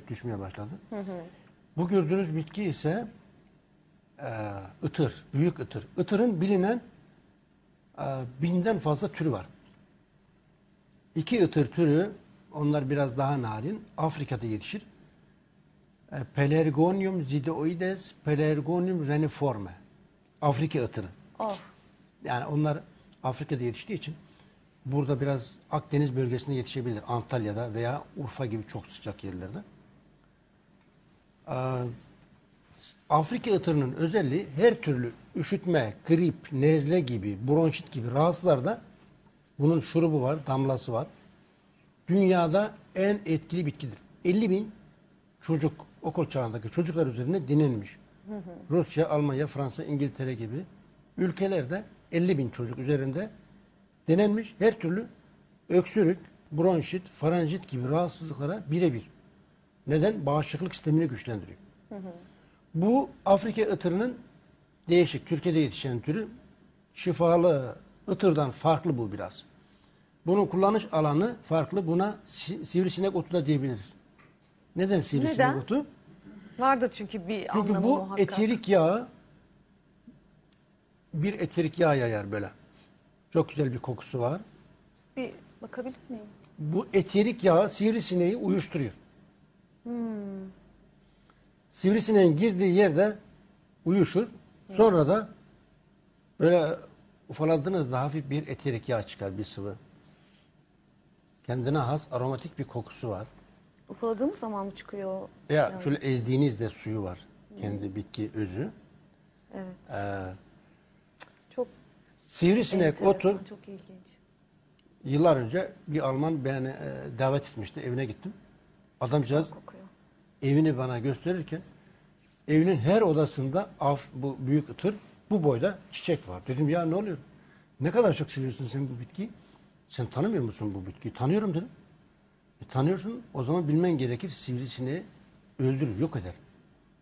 düşmeye başladı. Bu gördüğünüz bitki ise ıtır, büyük ıtır. Itırın bilinen 1000'den fazla türü var. İki ıtır türü, onlar biraz daha narin, Afrika'da yetişir. Pelargonium zidioides, Pelargonium reniforme. Afrika ıtırı. Of. Yani onlar Afrika'da yetiştiği için burada biraz Akdeniz bölgesinde yetişebilir. Antalya'da veya Urfa gibi çok sıcak yerlerde. Afrika ıtırının özelliği her türlü üşütme, grip, nezle gibi, bronşit gibi rahatsızlarda bunun şurubu var, damlası var. Dünyada en etkili bitkidir. 50.000 çocuk, okul çağındaki çocuklar üzerinde denenmiş. Rusya, Almanya, Fransa, İngiltere gibi ülkelerde 50.000 çocuk üzerinde denenmiş. Her türlü öksürük, bronşit, faranjit gibi rahatsızlıklara birebir. Neden? Bağışıklık sistemini güçlendiriyor. Bu Afrika ıtırının değişik, Türkiye'de yetişen türü, şifalı ıtırdan farklı bu biraz. Bunun kullanış alanı farklı. Buna sivrisinek otu da diyebiliriz. Neden sivrisinek Neden? otu? Vardır çünkü bir Çünkü anlamı bu muhakkak. eterik yağı bir eterik yağ yayar böyle. Çok güzel bir kokusu var. Bir bakabilir miyim? Bu eterik yağı sivrisineği uyuşturuyor. Sivrisineğin girdiği yerde uyuşur. Sonra da böyle ufaladığınızda hafif bir eterik yağ çıkar, bir sıvı. Kendine has aromatik bir kokusu var. Ufaladığımız zaman mı çıkıyor? Ya şöyle ezdiğinizde suyu var. Kendi bitki özü. Evet. Çok Sivrisinek enteresan, otu çok ilginç. yıllar önce bir Alman beni davet etmişti. Evine gittim. Adamcağız Kokuyor. evini bana gösterirken evinin her odasında bu büyük ıtır bu boyda çiçek var. Dedim ya ne oluyor? Ne kadar çok seviyorsun sen bu bitkiyi? Sen tanımıyor musun bu bitkiyi? Tanıyorum dedim. Tanıyorsun, o zaman bilmen gerekir, sivrisineği öldürür, yok eder.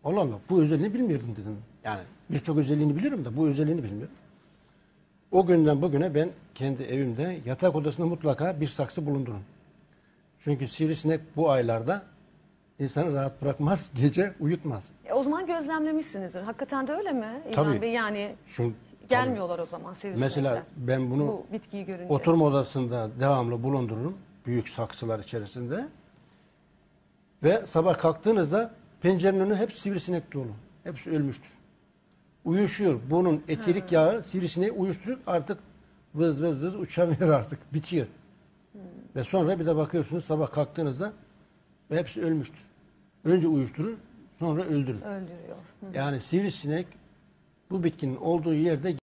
Allah Allah, bu özelliğini bilmiyordum dedim. Yani birçok özelliğini biliyorum da bu özelliğini bilmiyorum. O günden bugüne ben kendi evimde yatak odasında mutlaka bir saksı bulundururum. Çünkü sivrisinek bu aylarda insanı rahat bırakmaz, gece uyutmaz. O zaman gözlemlemişsinizdir. Hakikaten de öyle mi İlhan Tabii. Bey? Yani Şu, gelmiyorlar o zaman sivrisinekler. mesela ben bunu Bu bitkiyi görünce. oturma odasında devamlı bulundururum. Büyük saksılar içerisinde. Ve sabah kalktığınızda pencerenin önü hep sivrisinek dolu. Hepsi ölmüştür. Uyuşuyor. Bunun eterik yağı sivrisineği uyuşturuyor. Artık vız vız vız uçamıyor artık. Bitiyor. Ve sonra bir de bakıyorsunuz sabah kalktığınızda hepsi ölmüştür. Önce uyuşturur, sonra öldürür. Öldürüyor. Yani sivrisinek bu bitkinin olduğu yerde